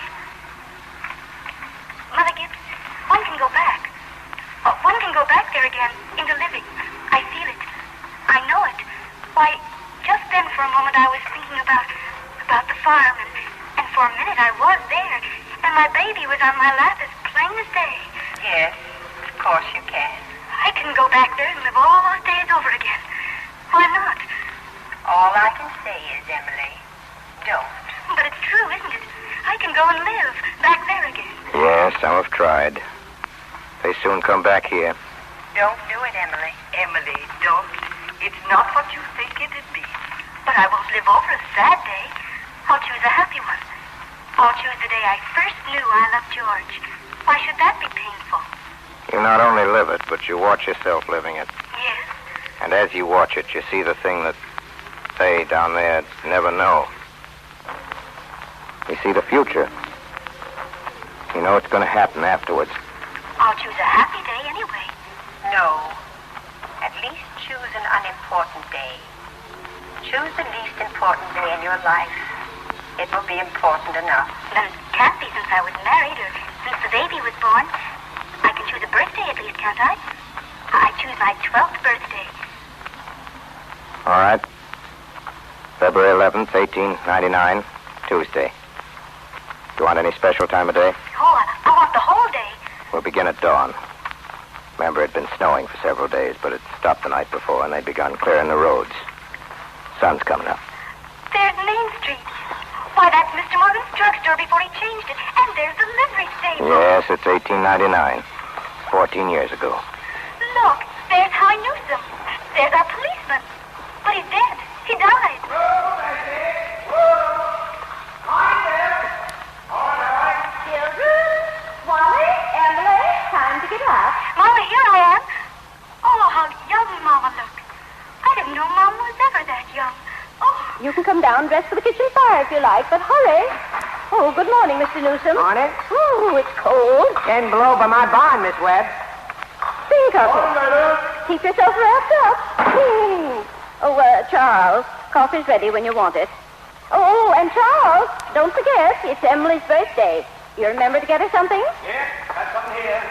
Mother Gibbs, one can go back. One can go back there again into living. I feel it. I know it. Why, just then for a moment I was thinking about the farm, and for a minute I was there, and my baby was on my lap as plain as day. Yes, of course you can. I can go back there and live all those days over again. Why not? All I can say is, Emily, don't. But it's true, isn't it? I can go and live back there again. Yes, some have tried. They soon come back here. Don't do it, Emily. Emily, don't. It's not what you think it'd be. But I won't live over a sad day. I'll choose a happy one. I'll choose the day I first knew I loved George. Why should that be painful? You not only live it, but you watch yourself living it. Yes. And as you watch it, you see the thing that they down there never know. You see the future. You know what's going to happen afterwards. I'll choose a happy day anyway. No. At least choose an unimportant day. Choose the least important day in your life. It will be important enough. Then it can't be since I was married or since the baby was born. I can choose a birthday at least, can't I? I choose my 12th birthday. All right. February 11th, 1899, Tuesday. You want any special time of day? Oh, I want the whole day. We'll begin at dawn. Remember, it had been snowing for several days, but it stopped the night before, and they'd begun clearing the roads. Sun's coming up. There's Main Street. Why, that's Mr. Morgan's drugstore before he changed it. And there's the livery stable. Yes, it's 1899. 14 years ago. Howie Newsom. There's our policeman. But he's dead. He died. Children, Wally, Emily, time to get up. Mama, here I am. Oh, how young Mama looked. I didn't know Mama was ever that young. Oh, You can come down dressed for the kitchen fire if you like, but hurry. Oh, good morning, Mr. Newsom. Morning. Ooh, it's cold. 10 below by my barn, Miss Webb. Think of it. Keep yourself wrapped up. Oh, Charles, coffee's ready when you want it. Oh, and Charles, don't forget, it's Emily's birthday. You remember to get her something? Yeah, got something here.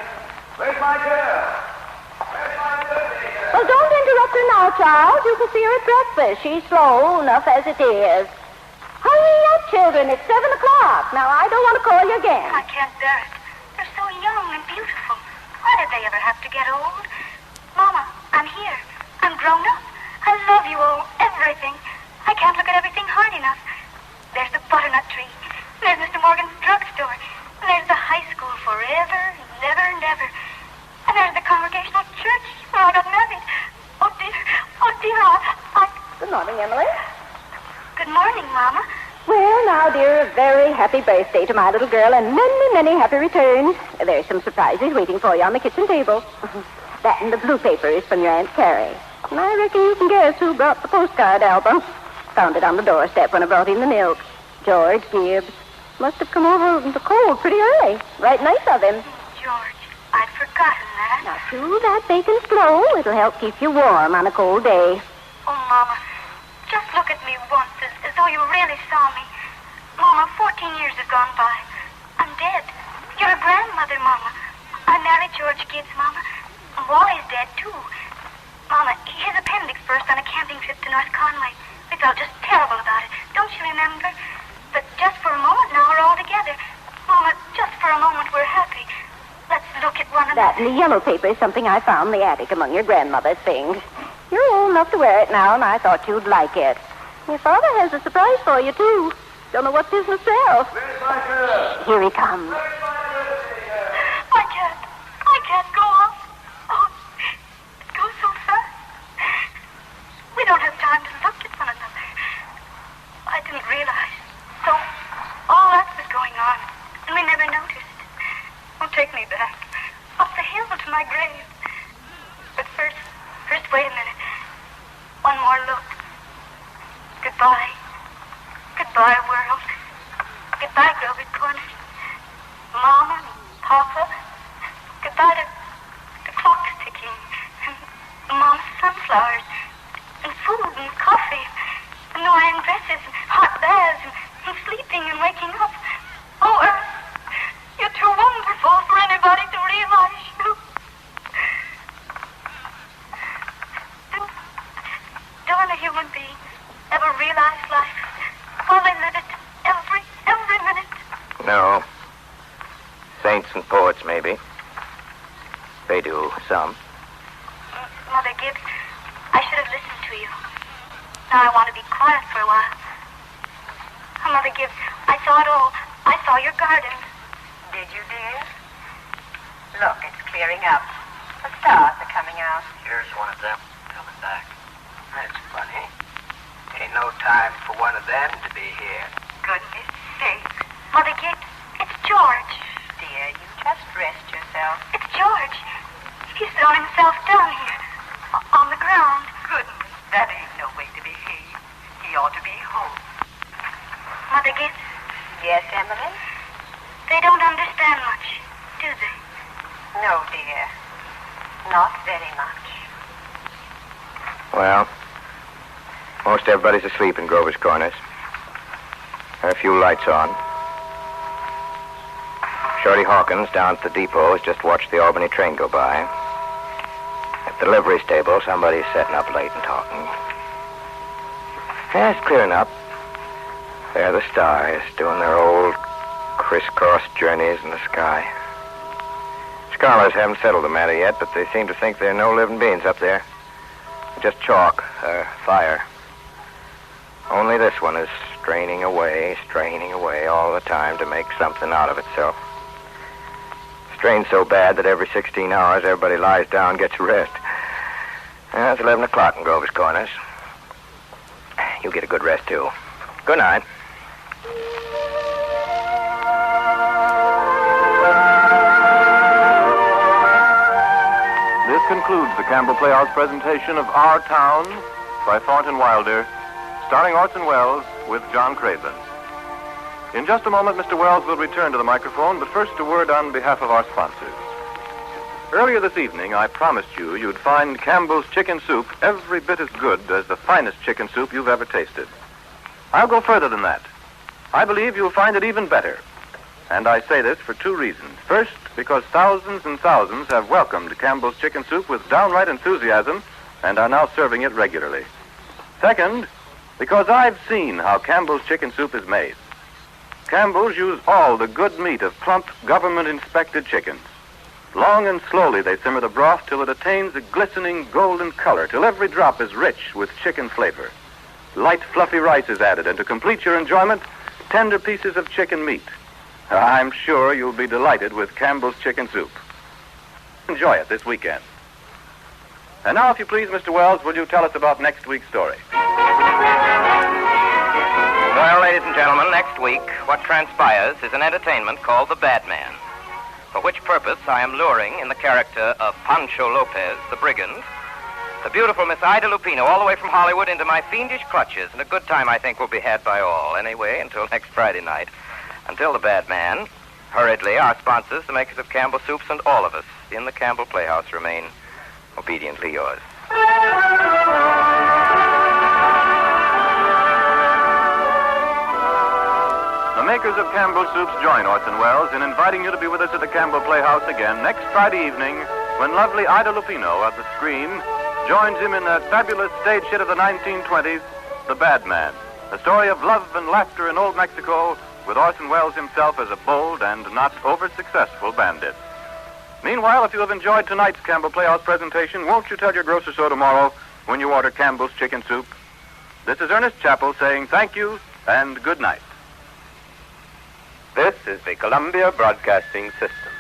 Where's my girl? Where's my birthday girl? Well, don't interrupt her now, Charles. You can see her at breakfast. She's slow enough as it is. Hurry up, children. It's 7 o'clock. Now, I don't want to call you again. I can't bear it. They're so young and beautiful. Why did they ever have to get old? Mama, I'm here. I'm grown up. I love you all, everything. I can't look at everything hard enough. There's the butternut tree. There's Mr. Morgan's drugstore. There's the high school forever, never, never. And there's the congregational church where I got married. Oh, dear, I... Good morning, Emily. Good morning, Mama. Well, now, dear, a very happy birthday to my little girl and many, many happy returns. There's some surprises waiting for you on the kitchen table. That and the blue paper is from your Aunt Carrie. And I reckon you can guess who brought the postcard album. Found it on the doorstep when I brought in the milk. George Gibbs. Must have come over in the cold pretty early. Right nice of him. George, I'd forgotten that. Now, chew that bacon slow. It'll help keep you warm on a cold day. Oh, Mama, just look at me once as though you really saw me. Mama, 14 years have gone by. I'm dead. You're a grandmother, Mama. I married George Gibbs, Mama. And Wally's dead, too. Mama, his appendix burst on a camping trip to North Conway. We felt just terrible about it. Don't you remember? But just for a moment now, we're all together. Mama, just for a moment, we're happy. Let's look at one That another. and the yellow paper is something I found in the attic among your grandmother's things. You're old enough to wear it now, and I thought you'd like it. Your father has a surprise for you, too. Don't know what his himself. Where's my girl? Here he comes. Where's my birthday girl? I can't go on. Oh, it goes so fast. We don't have time to look at one another. I didn't realize. So, all that was going on, and we never noticed. Oh, take me back. Up the hill to my grave. But first, wait a minute. One more look. Goodbye. Goodbye, world. Goodbye, Grover's Corner. Mama, Papa. Goodbye to the clocks ticking. And Mom's sunflowers. And food and coffee. And Noyan dresses and hot baths and sleeping and waking up. Oh, Earth, you're too wonderful for anybody to realize you. Don't a human being ever realize life while they live it every minute? No. Saints and poets, maybe. They do, some. Mother Gibbs, I should have listened to you. Now I want to be quiet for a while. Oh, Mother Gibbs, I saw it all. I saw your garden. Did you, dear? Look, it's clearing up. The stars are coming out. Here's one of them coming back. That's funny. Ain't no time for one of them to be here. Goodness sakes. Mother Gibbs, it's George. Dear, you just rest yourself. It's George. He's thrown himself down here on the ground. Goodness, that ain't no way to behave. He ought to be home. Mother Gibbs, Yes, Emily? they don't understand much, do they? No, dear. Not very much. Well, most everybody's asleep in Grover's Corners. There are a few lights on. Shorty Hawkins down at the depot has just watched the Albany train go by. At the livery stable, somebody's sitting up late and talking. Yeah, it's clearing up. There are the stars doing their old crisscross journeys in the sky. Scholars haven't settled the matter yet, but they seem to think there are no living beings up there. Just chalk, fire. Only this one is straining away all the time to make something out of itself. Strained so bad that every 16 hours everybody lies down and gets rest. Yeah, it's 11 o'clock in Grover's Corners. You get a good rest, too. Good night. This concludes the Campbell Playhouse presentation of Our Town by Thornton Wilder, starring Orson Wells with John Craven. In just a moment, Mr. Wells will return to the microphone, but first a word on behalf of our sponsors. Earlier this evening, I promised you'd find Campbell's chicken soup every bit as good as the finest chicken soup you've ever tasted. I'll go further than that. I believe you'll find it even better. And I say this for two reasons. First, because thousands and thousands have welcomed Campbell's chicken soup with downright enthusiasm and are now serving it regularly. Second, because I've seen how Campbell's chicken soup is made. Campbell's use all the good meat of plump, government-inspected chickens. Long and slowly they simmer the broth till it attains a glistening golden color, till every drop is rich with chicken flavor. Light, fluffy rice is added, and to complete your enjoyment, tender pieces of chicken meat. I'm sure you'll be delighted with Campbell's chicken soup. Enjoy it this weekend. And now, if you please, Mr. Wells, will you tell us about next week's story? Well, ladies and gentlemen, next week, what transpires is an entertainment called The Bad Man, for which purpose I am luring in the character of Pancho Lopez, the brigand, the beautiful Miss Ida Lupino, all the way from Hollywood into my fiendish clutches, and a good time, I think, will be had by all. Anyway, until next Friday night. Until The Bad Man, hurriedly, our sponsors, the makers of Campbell Soups, and all of us in the Campbell Playhouse remain obediently yours. The makers of Campbell Soups join Orson Wells in inviting you to be with us at the Campbell Playhouse again next Friday evening when lovely Ida Lupino at the screen joins him in that fabulous stage hit of the 1920s, The Bad Man, a story of love and laughter in old Mexico with Orson Wells himself as a bold and not over-successful bandit. Meanwhile, if you have enjoyed tonight's Campbell Playhouse presentation, won't you tell your grocer so tomorrow when you order Campbell's chicken soup? This is Ernest Chappell saying thank you and good night. This is the Columbia Broadcasting System.